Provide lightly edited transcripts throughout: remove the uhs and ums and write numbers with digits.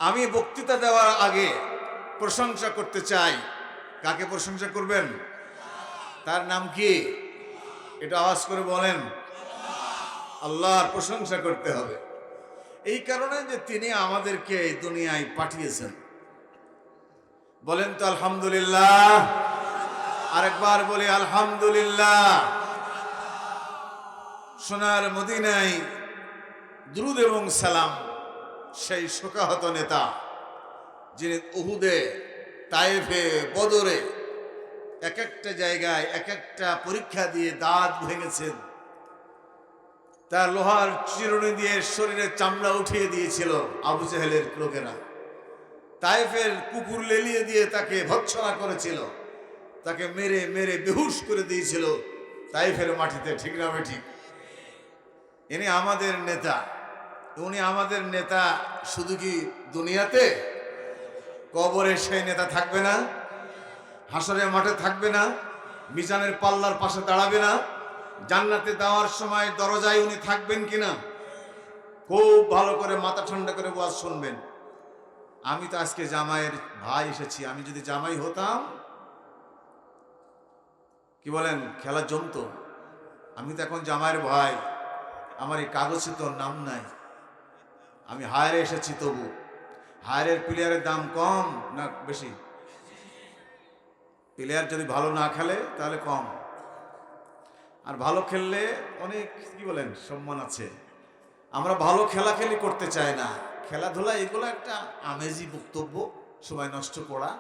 আমি বক্তৃতা দেওয়ার আগে প্রশংসা করতে চাই। কাকে প্রশংসা করবেন? তার নাম কি? এটা আওয়াজ করে বলেন। আল্লাহর প্রশংসা করতে হবে। এই কারণে যে তিনি আমাদেরকে এই দুনিয়ায় পাঠিয়েছেন। বলেন তো আলহামদুলিল্লাহ। আরেকবার বলি আলহামদুলিল্লাহ। সোনার মদিনায় দুরূদ এবং সালাম সেই শোকাহত নেতা, যিনি উহুদে, তায়েফে, বদরে এক একটা জায়গায় এক একটা পরীক্ষা দিয়ে দাঁত ভেঙেছেন। তার লোহার চিরুনি দিয়ে শরীরের চামড়া উঠিয়ে দিয়েছিল আবু জেহেলের লোকেরা। তায়েফের কুকুর লেলিয়ে দিয়ে তাকে ভৎসনা করেছিল, তাকে মেরে মেরে বেহুশ করে দিয়েছিল তায়েফের মাটিতে। ঠিক না বেঠিক? ইনি আমাদের নেতা। উনি আমাদের নেতা শুধু কি দুনিয়াতে? কবরে সেই নেতা থাকবে না? হাসরের মাঠে থাকবে না? মিজানের পাল্লার পাশে দাঁড়াবে না? জান্নাতে দেওয়ার সময় দরজায় উনি থাকবেন কিনা? খুব ভালো করে মাথা ঠান্ডা করে ওয়াজ শুনবেন। আমি তো আজকে জামাইয়ের ভাই এসেছি। আমি যদি জামাই হতাম, কি বলেন, খেলা জমতো। আমি তো এখন জামাইয়ের ভাই, আমার এই কাগজে তো নাম নাই। আমি হায়ারে এসেছি, তবু হায়ারের প্লেয়ারের দাম কম না বেশি? প্লেয়ার যদি ভালো না খেলে তাহলে কম, আর ভালো খেললে অনেক, কি বলেন, সম্মান আছে। আমরা ভালো খেলাখেলি করতে চাই না। খেলাধুলা এগুলো একটা আমেজি বক্তব্য, সময় নষ্ট করা,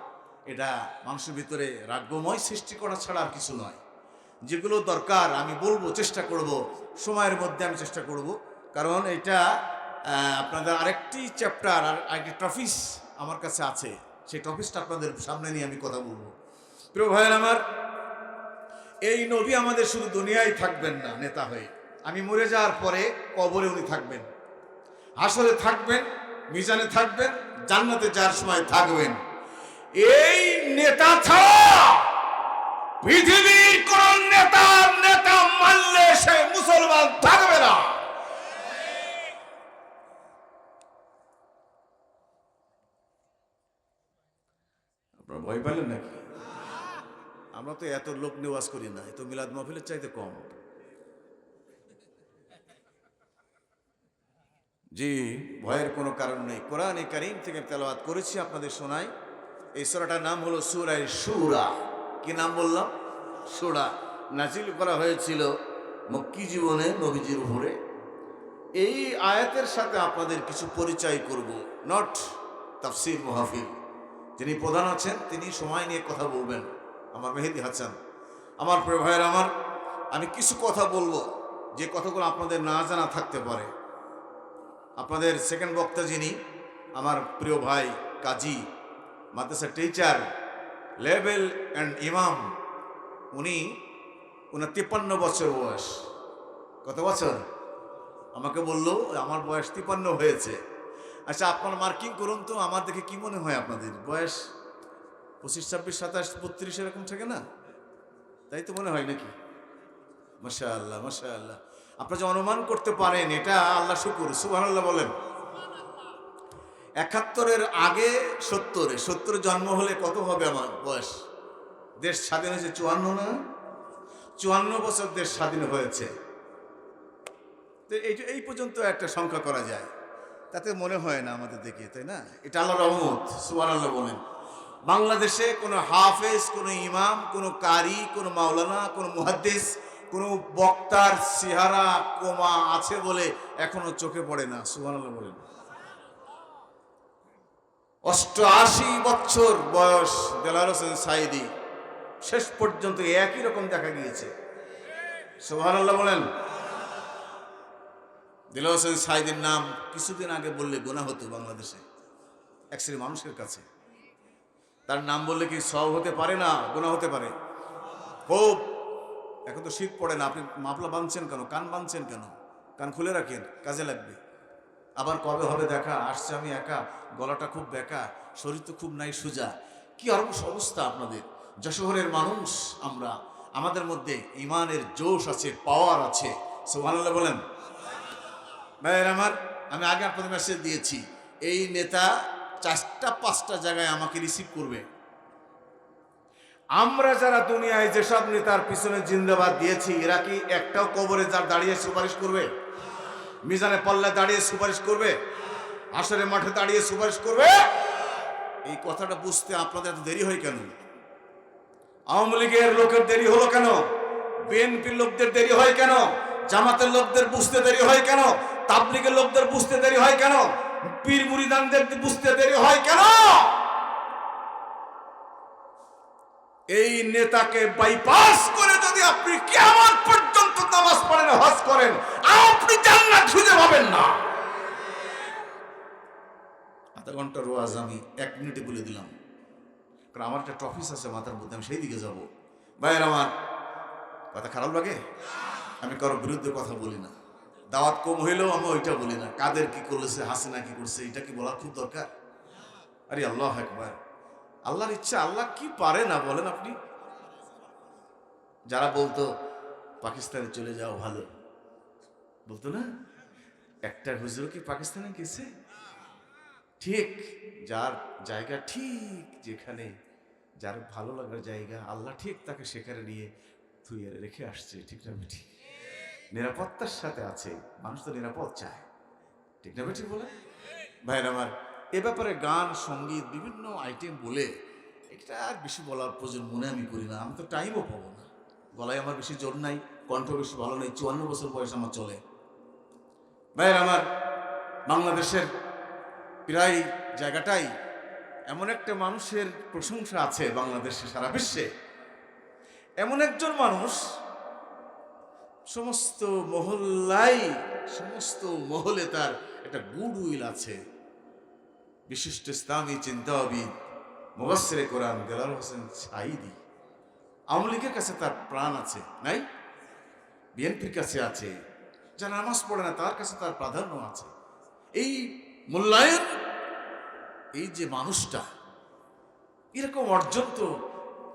এটা মানুষের ভিতরে রাগময় সৃষ্টি করা ছাড়া আর কিছু নয়। যেগুলো দরকার আমি বলবো, চেষ্টা করব, সময়ের মধ্যে আমি চেষ্টা করব। কারণ এটা আপনাদের আরেকটি চ্যাপ্টার আর আরেকটি টপিস আমার কাছে আছে। সেই টপিসটা আপনাদের সামনে নিয়ে আমি কথা বলবো। প্রিয় ভাইয়ের আমার, এই নবী আমাদের শুধু দুনিয়ায় থাকবেন না নেতা হয়ে, আমি মরে যাওয়ার পরে কবরে উনি থাকবেন, হাসরে থাকবেন, মিজানে থাকবেন, জান্নাতে যাওয়ার সময় থাকবেন। এই নেতা ছাড়া পৃথিবীর কোন নেতা মানলে সে মুসলমান থাকবে না। আপনারা ভয় পেলেন নাকি? আমরা তো এত লোক নিওয়াজ করি না, এত মিলাদ মাহফিলের চাইতে কম। জি, ভয়ের কোনো কারণ নেই। কোরআনে কারীম থেকে তেলাওয়াত করেছি, আপনাদের শোনাই। এই সূরাটার নাম হলো সূরা শুরা। কি নাম বললাম? শুরা। নাজিল করা হয়েছিল মক্কি জীবনে নবীজির উপরে। এই আয়াতের সাথে আপনাদের কিছু পরিচয় করব, নট তাফসীর মাহফিল। যিনি প্রধান আছেন তিনি সময় নিয়ে কথা বলবেন, আমার মেহেদি হাসান। আমার প্রিয় ভাইয়ের আমার, আমি কিছু কথা বলবো যে কথাগুলো আপনাদের না জানা থাকতে পারে। আপনাদের সেকেন্ড বক্তা যিনি, আমার প্রিয় ভাই কাজী, মাদ্রাসা টিচার, লেভেল অ্যান্ড ইমাম, ওনার 53 বছর বয়স। কত বছর? আমাকে বললো আমার বয়স 53 হয়েছে। আচ্ছা, আপনার মার্কিং করুন তো, আমার দেখে কি মনে হয় আপনাদের বয়স 25, 26, 27, 32 এরকম থাকে না? তাই তো মনে হয় নাকি? মাশাআল্লাহ, মাশাআল্লাহ। আপনারা যে অনুমান করতে পারেন, এটা আল্লাহ শুকুর, সুবহানাল্লাহ বলেন। 71-এর আগে 70 জন্ম হলে কত হবে আমার বয়স? দেশ স্বাধীন হয়েছে 54 না? 54 বছর দেশ স্বাধীন হয়েছে। তো এই পর্যন্ত একটা সংখ্যা করা যায়, তাতে মনে হয় না আমাদের দেখে, তাই না? এটা আল্লাহর রহমত, সুবহানাল্লাহ বলেন। বাংলাদেশে কোনো হাফেজ, কোনো ইমাম, কোনো কারি, কোনো মাওলানা, কোনো মুহাদ্দিস, কোনো বক্তার চেহারা কমা আছে বলে এখনো চোখে পড়ে না, সুবহানাল্লাহ বলেন। 88 বছর বয়স দেলাওয়ার হোসেন সাঈদী, শেষ পর্যন্ত একই রকম দেখা গিয়েছে, সুবহানাল্লাহ বলেন। দেলাওয়ার হোসেন সাঈদীর নাম কিছুদিন আগে বললে গুনাহ হতো বাংলাদেশে এক শ্রেণীর মানুষের কাছে। তার নাম বললে কি সওয়াব হতে পারে না? গুনাহ হতে পারে খুব। এখন তো শীত পড়ে না, আপনি মাফলা বাঁধছেন কেন? কান বাঁধছেন কেন? কান খুলে রাখেন, কাজে লাগবে। আবার কবে হবে দেখা? আসছে আমি একা, গলাটা খুব বেঁকা, শরীর তো খুব নাই সোজা। কি অবস্থা আপনাদের! যশোহরের মানুষ আমরা, আমাদের মধ্যে ইমানের জোশ আছে, পাওয়ার আছে, সুবহানাল্লাহ বলেন। ভাইয়ের আমার, আমি আগে আপনাদের মেসেজ দিয়েছি, এই নেতা 4টা 5টা জায়গায় আমাকে রিসিভ করবে। আমরা যারা দুনিয়ায় যেসব নেতার পিছনে জিন্দাবাদ দিয়েছি, এরা কি একটাও কবরে যার দাঁড়িয়ে সুপারিশ করবে? মিজানে পাল্লা দাঁড়িয়ে সুপারিশ করবে? হাশরে মাঠে দাঁড়িয়ে সুপারিশ করবে? এই কথাটা বুঝতে আপনাদের এত দেরি হয় কেন? আওয়ামী লীগের লোকের দেরি হলো কেন? বিএনপির লোকদের দেরি হয় কেন? জামাতের লোকদের বুঝতে দেরি হয় কেন? তাবলীগের লোকদের বুঝতে দেরি হয় কেন? পীর মুরিদানদের বুঝতে দেরি হয় কেন? এই নেতাকে বাইপাস করে যদি আপনি কিয়ামত পর্যন্ত নামাজ পড়েন, হজ করেন, আপনি জান্নাত খুঁজে পাবেন না। আধা ঘন্টার ওয়াজ আমি 1 মিনিটে বলে দিলাম, কারণ আমার একটা টপিস আছে মাথার মধ্যে, আমি সেই দিকে যাব। ভাইয়ের আমার, কথা খারাপ লাগে? আমি কারোর বিরুদ্ধে কথা বলি না, দাওয়াত কম হইলেও আমি ওইটা বলি না। কাদের কি করেছে, হাসিনা কি করছে, এটা কি বলার খুব দরকার? আরে আল্লাহ আকবার, আল্লাহর ইচ্ছা, আল্লাহ কি পারে না বলেন আপনি? যারা বলতো পাকিস্তানে চলে যাও ভালো, বলতো না? একটা হুজুর কি পাকিস্তানে গেছে? ঠিক যার জায়গা, ঠিক যেখানে যার ভালো লাগার জায়গা, আল্লাহ ঠিক তাকে সেখানে নিয়ে থুয়ে রেখে আসছে। ঠিক না বেঠিক? নিরাপত্তার সাথে আছে। মানুষ তো নিরাপদ চায়, ঠিক না বেঠিক বলে? ভাইয়ের আমার, এ ব্যাপারে গান সঙ্গীত বিভিন্ন আইটেম বলে এটা আর বেশি বলার প্রয়োজন মনে আমি করি না। আমি তো টাইমও পাবো না, গলায় আমার বেশি জোর নাই, কণ্ঠ বেশি ভালো নেই, 54 বছর বয়স আমার চলে। ভাইয়ের আমার, বাংলাদেশের প্রায় জায়গাটাই এমন একটা মানুষের প্রশংসা আছে বাংলাদেশে, সারা বিশ্বে এমন একজন মানুষ, সমস্ত মহল্লায়, সমস্ত মহলে তার একটা গুড উইল আছে। বিশিষ্ট ইসলামী চিন্তাবিদ, মুফাসসিরে কোরআন দেলাওয়ার হোসেন সাঈদী। আওয়ামী লীগের কাছে তার প্রাণ আছে, নাই? বিএনপির কাছে আছে, যারা নামাজ পড়ে না তার কাছে তার প্রাধান্য আছে। এই মূল্যায়ন, এই যে মানুষটা, এরকম অর্জন তো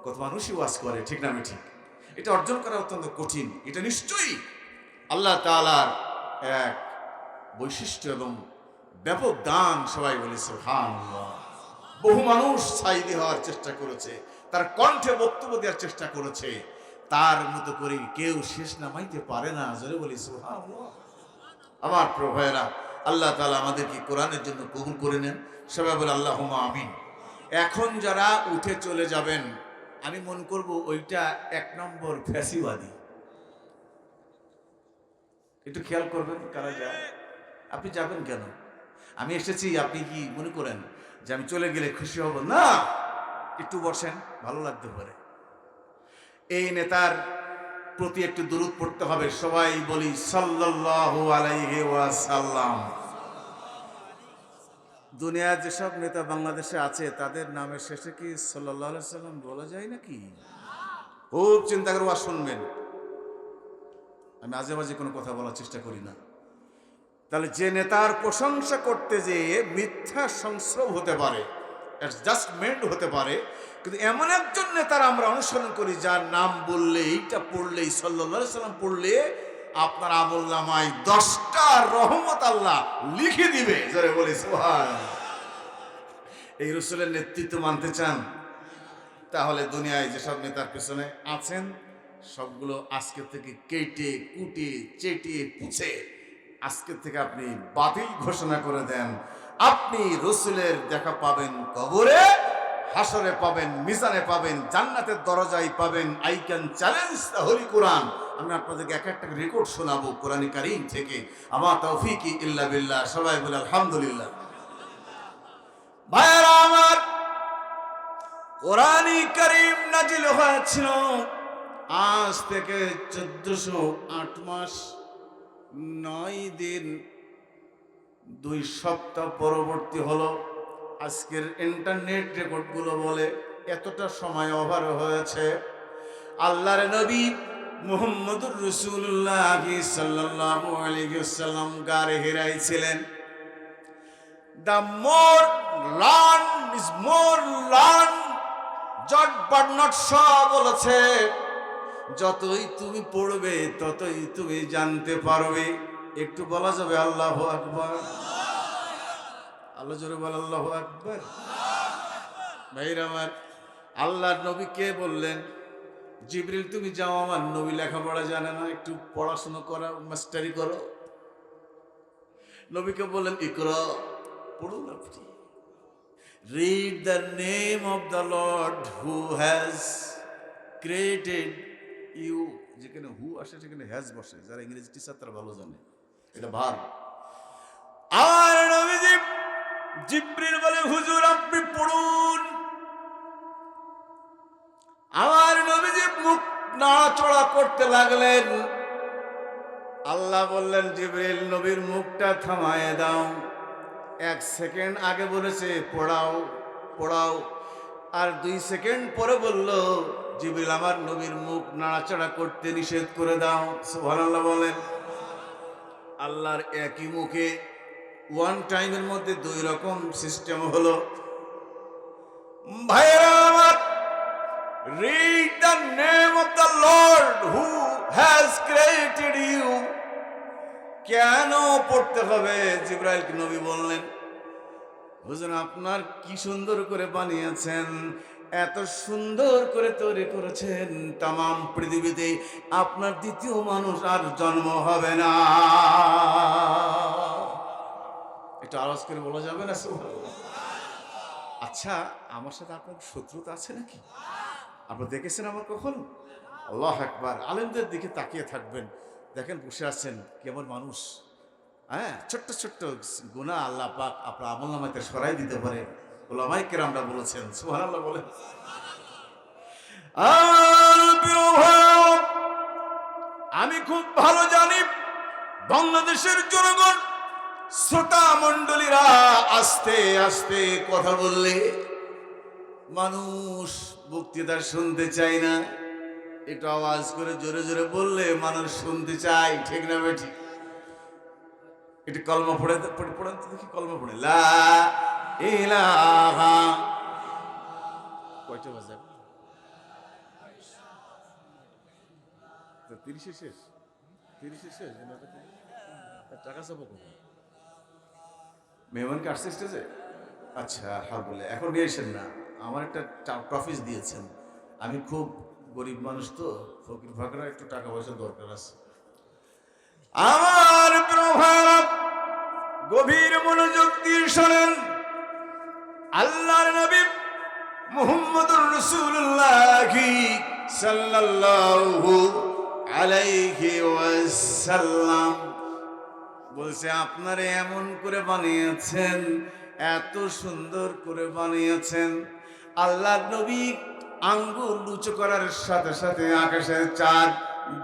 কত মানুষই ওয়াজ করে, ঠিক না? আমি ঠিক, এটা অর্জন করা অত্যন্ত কঠিন। এটা নিশ্চয়ই আল্লাহ তাআলার এক বৈশিষ্ট্য এবং ব্যাপক দান। সবাই বলে সুবহানাল্লাহ। বহু মানুষ সাঈদী হওয়ার চেষ্টা করেছে, তার কণ্ঠে বক্তব্য দেওয়ার চেষ্টা করেছে, তার মতো করে কেউ শেষ নামাইতে পারে না। জোরে বলি সুবহানাল্লাহ। আমার প্রিয় ভাইয়েরা, আল্লাহ তাআলা আমাদেরকে কোরআনের জন্য কবুল করে নেন। সবাই বলে আল্লাহুম্মা আমিন। এখন যারা উঠে চলে যাবেন, আমি মনে করব ওইটা 1 নম্বর ফ্যাসিবাদী। একটু খেয়াল করবেন কারা যায়। আপনি যাবেন কেন? আমি এসেছি, আপনি কি মনে করেন যে আমি চলে গেলে খুশি হব? না, একটু বসেন, ভালো লাগতে পারে। এই নেতার প্রতি একটু দুরূদ পড়তে হবে। সবাই বলি সাল্লাল্লাহু আলাইহি ওয়াসাল্লাম। দুনিয়ার যেসব নেতা বাংলাদেশে আছে তাদের নামের শেষে কি সাল্লাল্লাহু আলাইহি ওয়াসাল্লাম বলা যায় নাকি? খুব চিন্তা করে আর শুনবেন, আমি আজে বাজে কোনো কথা বলার চেষ্টা করি না। তাহলে যে নেতার প্রশংসা করতে যেয়ে মিথ্যা সংস্রব হতে পারে, অ্যাডজাস্টমেন্ট হতে পারে, কিন্তু এমন একজন নেতার আমরা অনুসরণ করি যার নাম বললে, এইটা পড়লেই, সাল্লাল্লাহু আলাইহি ওয়াসাল্লাম পড়লে আপনার আমলনামায় 10টা রহমত আল্লাহ লিখে দিবে। জোরে বলি সুবহানাল্লাহ। এই রাসূলের নেতৃত্ব মানতে চান? তাহলে দুনিয়ায় যেসব নেতার পেছনে আছেন সবগুলো আজকে থেকে কেটে কুটে চেটে পুছে আজকে থেকে আপনি বাতিল ঘোষণা করে দেন। আপনি রাসূলের দেখা পাবেন কবরে, হাসরে পাবেন, মিজানে পাবেন, জান্নাতের দরজায় পাবেন। I can challenge the holy Quran. আমি আপনাদেরকে এক একটা রেকর্ড শোনাবো কোরআন কারীম থেকে। আমার তৌফিক ইল্লা বিল্লাহ। সবাই বলে আলহামদুলিল্লাহ। ভাইরা আমার, কোরআন কারীম নাজিল হয়েছিল আজ থেকে 1408 মাস 9 দিন 2 সপ্তাহ পরবর্তী হলো। আজকের ইন্টারনেট রেকর্ডগুলো বলে এতটা সময় ওভার হয়েছে। আল্লাহর নবী মুহাম্মদুর রাসূলুল্লাহ সাল্লাল্লাহু আলাইহি ওয়াসাল্লাম গারে হিরায় ছিলেন। The more learn is more learn, জট বার্নার্ড শ বলেছে, যতই তুমি পড়বে ততই তুমি জানতে পারবে। একটু বলা যাবে আল্লাহু আকবার। আল্লাহ জোরে বল আল্লাহু আকবার। ভাইরা আমার, আল্লাহর নবী কে বললেন, জিবরিল তুমি যাও, আমার নবী লেখাপড়া জানে না, একটু পড়াশোনা করো, মাস্টারি করো। নবীকে বললেন ইকরা, পড়ুন আপনি। Read the name of the lord who has created you. যেখানে হু আসে সেখানে হ্যাজ বসে, যারা ইংরেজি টিচার তারা ভালো জানে, এটা ভার। আর নবীজি জিবরিল বলে হুজুর আপনি পড়ুন। আমার নবীজি মুখ নাড়াচড়া করতে লাগলেন। আল্লাহ বললেন জিবরিল নবীর মুখটা থামায় দাও। 1 সেকেন্ড আগে বলেছে পড়াও পড়াও, আর 2 সেকেন্ড পরে বলল জিবরিল আমার নবীর মুখ নাড়াচড়া করতে নিষেধ করে দাও। সুবহানাল্লাহ বলেন। আল্লাহর একই মুখে ওয়ান টাইমের মধ্যে 2 রকম সিস্টেম হলো। ভাইরা আমার, read the name of the Lord who has created you। কেন পড়তে হবে? জিবরাইলকে নবী বললেন হুজুর আপনার কি সুন্দর করে বানিয়েছেন, এত সুন্দর করে তৈরি করেছেন, তামাম পৃথিবীতে আপনার দ্বিতীয় মানুষ আর জন্ম হবে না। এটা আওয়াজ করে বলা যাবে না? আচ্ছা, আমার সাথে আপনার শত্রুতা আছে নাকি? আপনারা দেখেছেন আমার কখনো? আল্লাহু আকবার। আলেমদের দিকে তাকিয়ে থাকবেন, দেখেন বসে আছেন কেমন মানুষ। হ্যাঁ, ছোট্ট ছোট্ট গুনাহ আল্লাহ পাক আপনার আমলনামাতে সরাই দিতে পারে। উলামায়ে কেরামরা বলেছেন। সুবহানাল্লাহ বলেন। আমি খুব ভালো জানি বাংলাদেশের জনগণ, শ্রোতা মণ্ডলীরা আস্তে আস্তে কথা বললে মানুষ বক্তৃতা শুনতে চায় না, একটু আওয়াজ করে জোরে জোরে বললে মানুষ শুনতে চায়, ঠিক না বেঠি? একটু কলমা পড়ে পড়েন তো দেখি, কলমা পড়ে লা ইলাহা। কয়টা বাজে? 30 শেষ, 30 শেষ। টাকা চাবো কখন? মেহমানকে আসছে স্টেজে? আচ্ছা আলহামদুলিল্লাহ, এখন নিয়ে এসেন না, আমার একটা ট্রফিস দিয়েছেন। আমি খুব গরিব মানুষ তো, ফকির ফাকরা, একটু টাকা পয়সা দরকার আছে। আমার প্রভাব গভীর মনোযোগ দিয়ে শোনেন। আল্লাহর নবী মুহাম্মদুর রাসূলুল্লাহ সাল্লাল্লাহু আলাইহি ওয়াসাল্লাম বলছে আপনারে এমন করে বানিয়েছেন, এত সুন্দর করে বানিয়েছেন। আল্লাহর নবী আঙ্গুল উঁচু করার সাথে সাথে আকাশের চাঁদ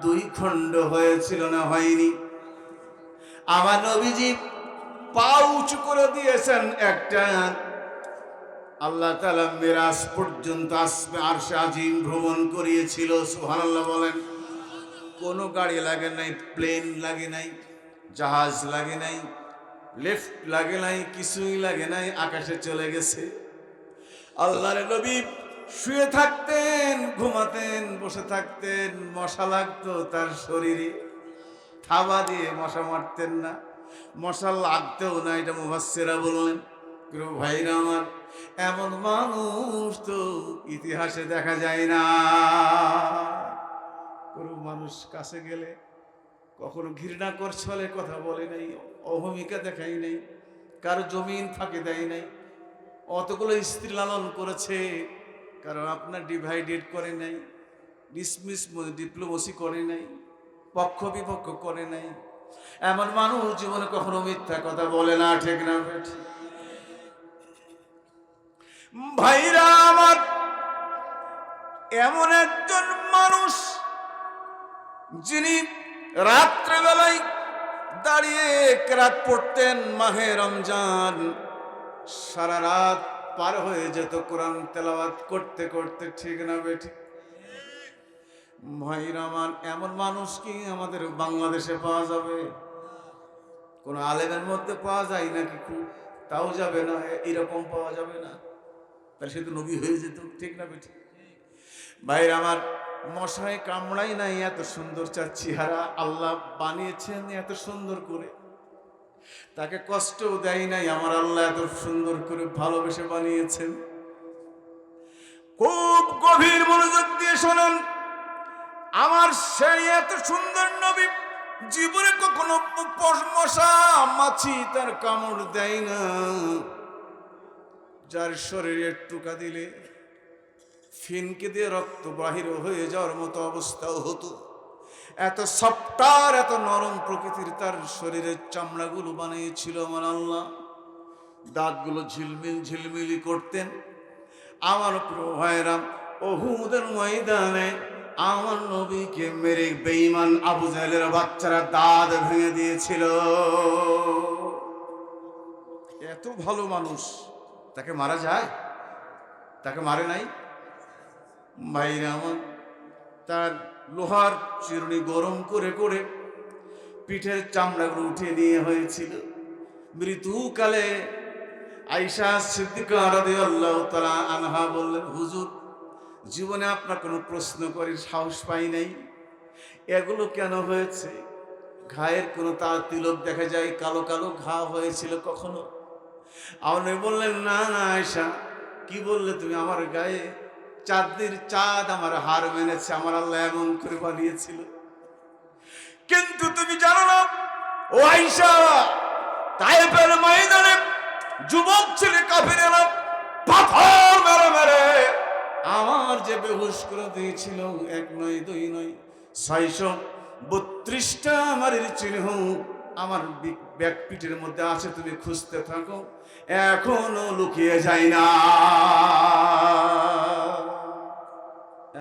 2 খণ্ড হয়েছিল না হয়নি? আমার নবীজি পা উঁচু করে দিয়েছেন একটা। আল্লাহ তাআলা মিরাজ পর্যন্ত আরশে আজিম ভ্রমণ করিয়েছিল। সুবহানাল্লাহ বলেন। কোনো গাড়ি লাগে নাই, প্লেন লাগে নাই, জাহাজ লাগে নাই, লিফট লাগে নাই, কিছুই লাগে নাই, আকাশে চলে গেছে। আল্লাহর নবী শুয়ে থাকতেন, ঘুমাতেন, বসে থাকতেন, মশা লাগতো তার শরীরে, থাবা দিয়ে মশা মারতেন না, মশা লাগতেও না, এটা মুফাসসিররা বললেন। ভাইরা আমার, এমন মানুষ তো ইতিহাসে দেখা যায় না। কোনো মানুষ কাছে গেলে কখনো ঘৃণা করছলে কথা বলে নাই, অভূমিকা দেখাই নাই, কারো জমিন ফাঁকে দেয় নাই, অতগুলো স্ত্রী লালন করেছে, কারণ আপনার ডিভাইডেড করে নাই, ডিসমিস ডিপ্লোমেসি করে নাই, পক্ষ বিপক্ষ করে নাই। এমন মানুষ জীবনে কখনো মিথ্যা কথা বলে না, ঠিক না? ভাইরা আমার, এমন একজন মানুষ যিনি রাত্রেবেলায় দাঁড়িয়ে কেরাত পড়তেন, মাহে রমজান সারা রাত পার হয়ে যেত কোরআন তেলাওয়াত করতে করতে, ঠিক না বেঠিক? ভাইরা আমার, এমন মানুষ কি আমাদের বাংলাদেশে পাওয়া যাবে? কোন আলেমের মধ্যে পাওয়া যায় নাকি? খুব, তাও যাবে না, এরকম পাওয়া যাবে না। তাহলে সে তো নবী হয়ে যেত, ঠিক না বেঠিক? ভাইরা আমার, মশায় কামড়াই নাই, এত সুন্দর চার চেহারা আল্লাহ বানিয়েছেন এত সুন্দর করে। তাকে কষ্টও দেয় নাই। আমার আল্লাহ এত সুন্দর করে ভালোবেসে বানিয়েছেন। খুব গভীর মনোযোগ দিয়ে শোনেন, আমার সেই এত সুন্দর নবী জীবনে কখনো মশা মাছি তার কামড় দেয় না, যার শরীরে টোকা দিলে ফিনকে দিয়ে রক্ত বাহির হয়ে যাওয়ার মতো অবস্থাও হতো। এত সফটার, এত নরম প্রকৃতির তার শরীরের চামড়াগুলো বানিয়েছিল আমার আল্লাহ। দাঁতগুলো ঝিলমিল ঝিলমিলি করতেন। আমার প্রিয় ভাইরা, উহুদের ময়দানে আমার নবীকে মেরে বেঈমান আবু জাহেলের বাচ্চারা দাঁত ভেঙে দিয়েছিল। এত ভালো মানুষ, তাকে মারা যায়? তাকে মারে নাই। ভাইরা আমার, তার লোহার চিরুনি গরম করে করে পিঠের চামড়াগুলো উঠিয়ে নিয়ে হয়েছিল। মৃত্যুকালে আয়েশা সিদ্দিকা রাদিয়াল্লাহু তাআলা আনহা বললেন, হুজুর, জীবনে আপনার কোনো প্রশ্ন করার সাহস পাই নাই, এগুলো কেন হয়েছে? ঘায়ের কোনো তার তিলক দেখা যায়, কালো কালো ঘা হয়েছিল কখনো? আপনি বললেন, না না আয়েশা, কি বললে তুমি? আমার গায়ে চাঁদের চাঁদ আমার হার মেনেছে, আমার আল্লাহ এমন করে বানিয়েছিল। কিন্তু তুমি জানো না ও আয়েশা, তায়েফের ময়দানে যুবক ছেলে কাফিরেরা পাথর মেরে মেরে আমার যে বেহুশ করে দিয়েছিল, 1 নয় 2 নয় 632টা আমার চিহ্ন আমার ব্যাক পিঠের মধ্যে আছে। তুমি খুঁজতে থাকো, এখনো লুকিয়ে যায় না।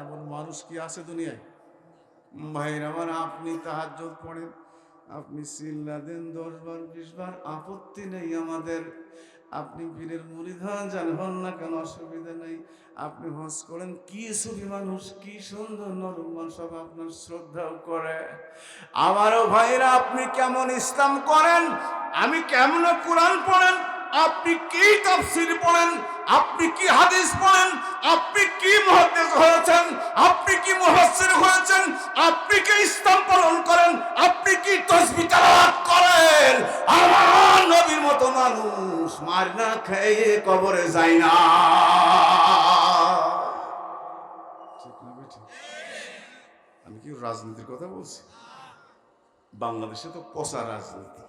এমন মানুষ কি আছে দুনিয়ায়? ভাইরা আমার, আপনি তাহাজ্জুদ পড়েন, আপনি সিল্লা দেন 10 বার 20 বার, আপত্তি নেই আমাদের। আপনি পীরের মুরিদ হন, যান হন না কেন, অসুবিধা নেই। আপনি হজ করেন, কি সুফি মানুষ, কি সুন্দর নরম মানুষ, সব আপনার শ্রদ্ধাও করে। আমারও ভাইরা, আপনি কেমন ইসলাম করেন, আমি কেমন কোরআন পড়েন, আপনি কি তাফসীর পড়েন, আপনি কি হাদিস পড়েন, আপনি কি মুহাদ্দিস হয়েছেন, আপনি কি মুফাসসির হয়েছেন, আপনি কি ইসলাম পালন করেন, আপনি কি তাসবিহ তেলাওয়াত করেন, আমার নবীর মতো মানুষ মার না খেয়ে কবরে যায় না। ঠিক না বেঠিক? আমি কি রাজনীতির কথা বলছি? বাংলাদেশে তো পচা রাজনীতি,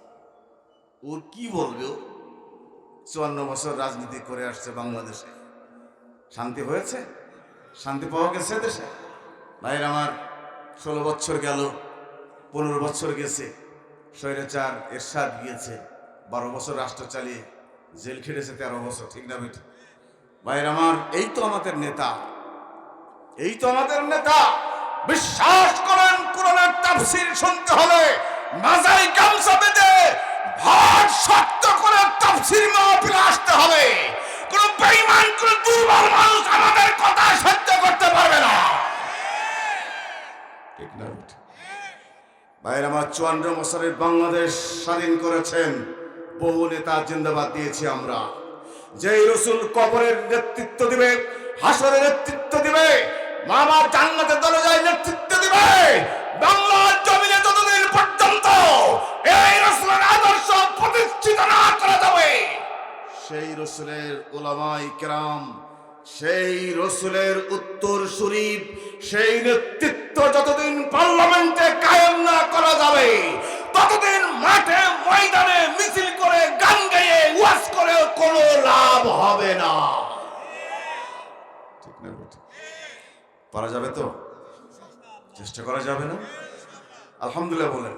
ওর কি বলবে? 54 বছর রাজনীতি করে আসছে বাংলাদেশে, শান্তি হয়েছে? শান্তি পাওয়া গেছে দেশে? ভাইয়ের আমার, 16 বছর গেল, 15 বছর গেছে, স্বৈরাচার এরশাদ গিয়েছে, 12 বছর রাষ্ট্র চালিয়ে জেল খেটেছে 13 বছর। ঠিক না বেঠিক? ভাইয়ের আমার, এই তো আমাদের নেতা, এই তো আমাদের নেতা। বিশ্বাস করেন, কোরআনের তাফসীর শুনতে হলে মাজায় গামছা বেঁধে ভাট শক্ত করে তাফসীর মাহফিলে আসতে হবে। কোন বেঈমান, কোন দুর্বল মানুষ আমাদের কথা সহ্য করতে পারবে না। ঠিক না? ভাইয়ের আমার, 54 বছরের বাংলাদেশ স্বাধীন করেছেন, বহু নেতা জিন্দাবাদ দিয়েছি আমরা। যেই রাসূল কবরের নেতৃত্ব দিবে, হাসরের নেতৃত্ব দিবে, মামার জান্নাতের দরজায় নেতৃত্ব দিবে, বাংলার জমিনে যতদিন পর্যন্ত এই রাসূলের আদর্শ প্রতিষ্ঠিত না করা যাবে, সেই রাসূলের উলামায়ে কেরাম, সেই রাসূলের উত্তরসূরি, সেই নেতৃত্ব যতদিন পার্লামেন্টে কায়েম না করা যাবে, ততদিন মাঠে ময়দানে মিছিল করে, গান গেয়ে, ওয়াজ করে কোনো লাভ হবে না। ঠিক না? পারা যাবে তো? চেষ্টা করা যাবে না? আলহামদুলিল্লাহ বলেন।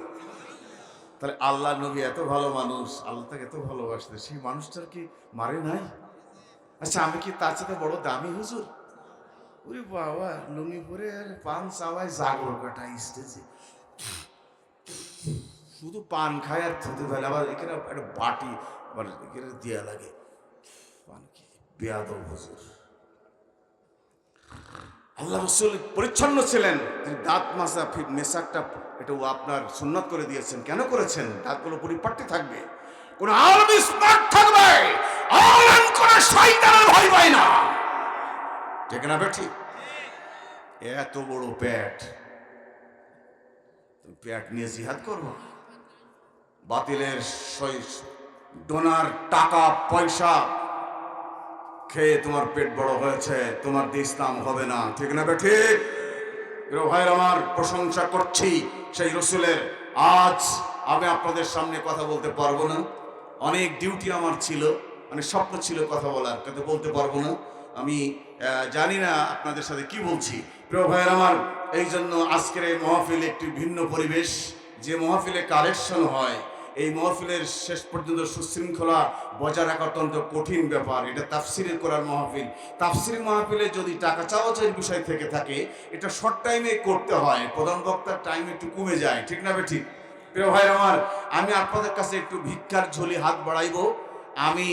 তাহলে আল্লাহ নবী এত ভালো মানুষ, আল্লাহ তাকে এত ভালোবাসতে, সেই মানুষটার কি মারে নাই? আচ্ছা, আমি কি তার সাথে বড় দামি হুজুর? ওরে বাবা, লুঙ্গি পরে পান চাওয়ায় জাগর কাটা স্টেজে, শুধু পান খায় আর থুতে ফেলে, আবার এখানে একটা বাটি আবার এখানে দেয়া লাগে। পান কি বেয়াদব হুজুর। আল্লাহ রাসূল পরিচ্ছন্ন ছিলেন, তিনি দাঁত মাজা মেশাকটা এটা আপনার সুন্নাত করে দিয়েছেন। কেন করেছেন? দাঁতগুলো পরিপাটি থাকবে, কোন আলমি স্মার্ট থাকবে, আলেম করে শয়তানের ভয় পায় না। ঠিক না বেঠি? এত বড় পেট, তুমি পেট নিয়ে জিহাদ করবো? বাতিলের ডোনার টাকা পয়সা খেয়ে তোমার পেট বড় হয়েছে, তোমার দিয়ে ইসলাম হবে না, ঠিক না ঠিক? প্রিয় ভাইয়ের আমার, প্রশংসা করছি সেই রসুলের। আজ আমি আপনাদের সামনে কথা বলতে পারবো না, অনেক ডিউটি আমার ছিল, অনেক স্বপ্ন ছিল কথা বলার, কিন্তু বলতে পারবো না। আমি জানি না আপনাদের সাথে কি বলছি। প্রিয় ভাইয়ের আমার, এই জন্য আজকের এই মহফিল একটি ভিন্ন পরিবেশ। যে মহফিলে কালেকশন হয়, এই মহফিলের শেষ পর্যন্ত সুশৃঙ্খলা বজায় রাখা অত্যন্ত কঠিন ব্যাপার। এটা তাফসিরে করার মহফিল। তাফসির মহফিলে যদি টাকা চাওয়াচাইয়ের বিষয় থেকে থাকে, এটা শর্ট টাইমে করতে হয়, প্রধান বক্তার টাইম একটু কমে যায়, ঠিক না ঠিক? প্রিয় ভাই আমার, আমি আপনাদের কাছে একটু ভিক্ষার ঝুলি হাত বাড়াইব। আমি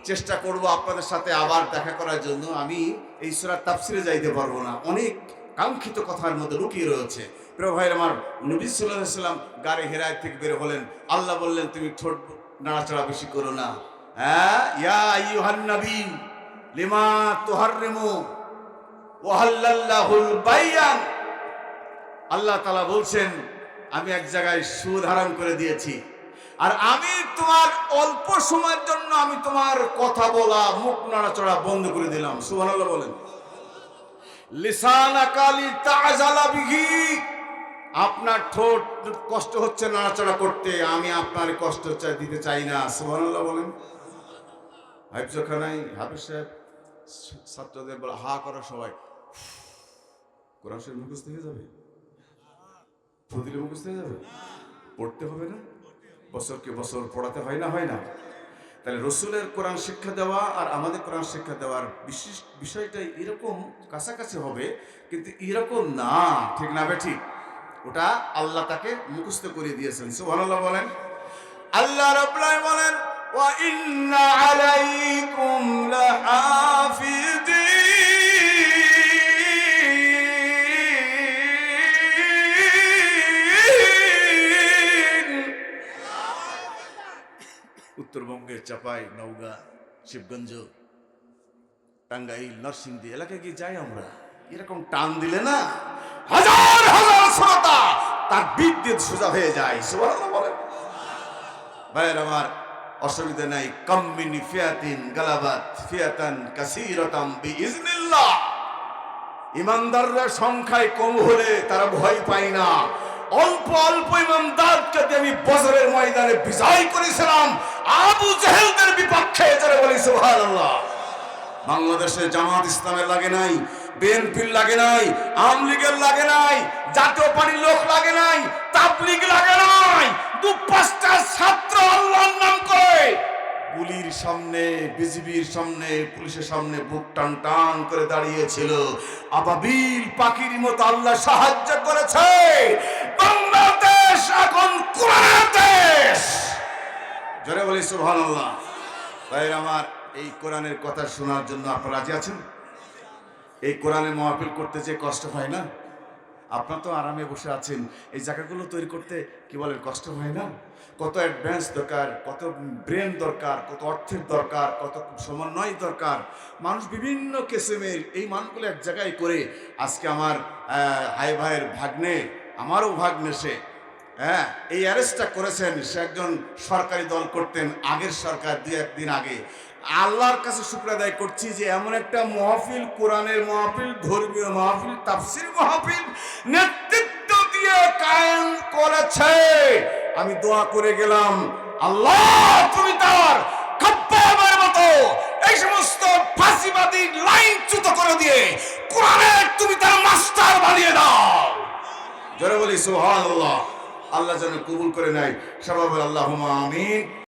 চেষ্টা করব আপনাদের সাথে আবার দেখা করার জন্য। আমি এই সূরার তাফসিরে যাইতে পারবো না, অনেক কাঙ্ক্ষিত কথার মধ্যে লুকিয়ে রয়েছে। প্রিয় ভাই আমার, নবী সাল্লাল্লাহু আলাইহি ওয়াসাল্লাম গারে হেরায় থেকে বের হলেন, আল্লাহ বললেন তুমি ঠোঁট নাড়াচাড়া বেশি করো না। হ্যাঁ, ইয়া আইয়ুহান নবী লিমা তুহাররিমু ওয়া হাল্লাল্লাহুল বাইয়ান। আল্লাহ তাআলা বলছেন আমি এক জায়গায় সুদ হারাম করে দিয়েছি, আর আমি তোমার অল্প সময়ের জন্য আমি তোমার কথা বলা, মুখ নাড়াচাড়া বন্ধ করে দিলাম। সুবহানাল্লাহ বলেন। লিসানাকা লিতাজালা বিহি, আপনার ঠোঁট কষ্ট হচ্ছে নাড়াচাড়া করতে, আমি আপনার কষ্ট দিতে চাই না। সুবহানাল্লাহ বলেন। হাফিজখানায় হাফিজ সাহেব ছাত্রদের বলে হা করো সবাই, কোরআন শরীফ মুখস্থ হয়ে যাবে, ফজিলত মুখস্থ হয়ে যাবে, পড়তে হবে না? বছরকে বছর পড়াতে হয় না, হয় না? তাহলে রসুলের কোরআন শিক্ষা দেওয়া আর আমাদের কোরআন শিক্ষা দেওয়ার বিশেষ বিষয়টা এরকম কাছাকাছি হবে, কিন্তু এরকম না, ঠিক না ঠিক? ওটা আল্লাহ তাকে মুখস্থ করে দিয়েছেন। সুবহানাল্লাহ বলেন। আল্লাহ রাব্বুল আলামিন বলেন ওয়া ইন্না আলাইকুম লাহাফিজিন। উত্তরবঙ্গের চাপাই, নওগাঁ, শিবগঞ্জ, টাঙ্গাইল, নরসিংদী এলাকায় গিয়ে যাই আমরা, এরকম টান দিলে না হাজার হাজার শ্রোতা তার বিদ্যুৎ সোজা হয়ে যায়। সুবহানাল্লাহ বলেন। ভাইয়ের আমার, অসুবিধা নাই। কাম্মিনি ফিয়াতিন গালাবাত ফিয়াতান কাসীরাতাম বিইজনিল্লাহ। ইমানদাররা সংখ্যায় কম হলে তারা ভয় পায় না। অল্প অল্প ইমানদারকে আমি বদরের ময়দানে বিজয় করেছিলাম আবু জেহেলদের বিপক্ষে, যারা বলি সুবহানাল্লাহ। বাংলাদেশে জামাত ইসলামের লাগে নাই, বিএনপির লাগে নাই, আওয়ামী লীগের লাগে নাই, জাতীয় পার্টির লোক লাগে নাই, তাবলীগ লাগে নাই। দু পাঁচটা ছাত্র আল্লাহর নাম করে গুলির সামনে, বিজিবির সামনে, পুলিশের সামনে বুক টান টান করে দাঁড়িয়েছিল। আবাবিল পাখির মতো আল্লাহ সাহায্য করেছে। বাংলাদেশ এখন কোরআনের দেশ, জোরে বলি সুবহানাল্লাহ। তাই আমার, এই কোরআনের কথা শোনার জন্য আপনারা রাজি আছেন? এই কোরআনের মাহফিল করতে যে কষ্ট হয় না? আপনারা তো আরামে বসে আছেন, এই জায়গাগুলো তৈরি করতে কি বলেন কষ্ট হয় না? কত অ্যাডভান্স দরকার, কত ব্রেন দরকার, কত অর্থের দরকার, কত সমন্বয় দরকার। মানুষ বিভিন্ন কিসিমের এই মানগুলো এক জায়গায় করে আজকে আমার হাই ভাইয়ের ভাগ্নে, আমারও ভাগ্নে, সে এই অ্যারেস্টটা করেছেন। সে একজন সরকারি দল করতেন আগের সরকার, দুই একদিন আগে। আল্লাহর কাছে শুকর আদায় করছি যে এমন একটা মহফিল, কোরআনের মহফিল, ধর্মীয় মহফিল, তাফসীর মহফিল নেতৃত্ব দিয়ে কায়েম করেছে। আমি দোয়া করে গেলাম, আল্লাহ তুমি তার খাপ্পাবের মতো এই সমস্ত ফাঁসিবাদী লাইনচ্যুত করে দিয়ে কোরআনের তুমি তার মাস্টার বানিয়ে দাও। জোরে বলি সুবহানাল্লাহ। আল্লাহ যেন কবুল করে নেয়। সবাই বলে আল্লাহুম্মা আমিন।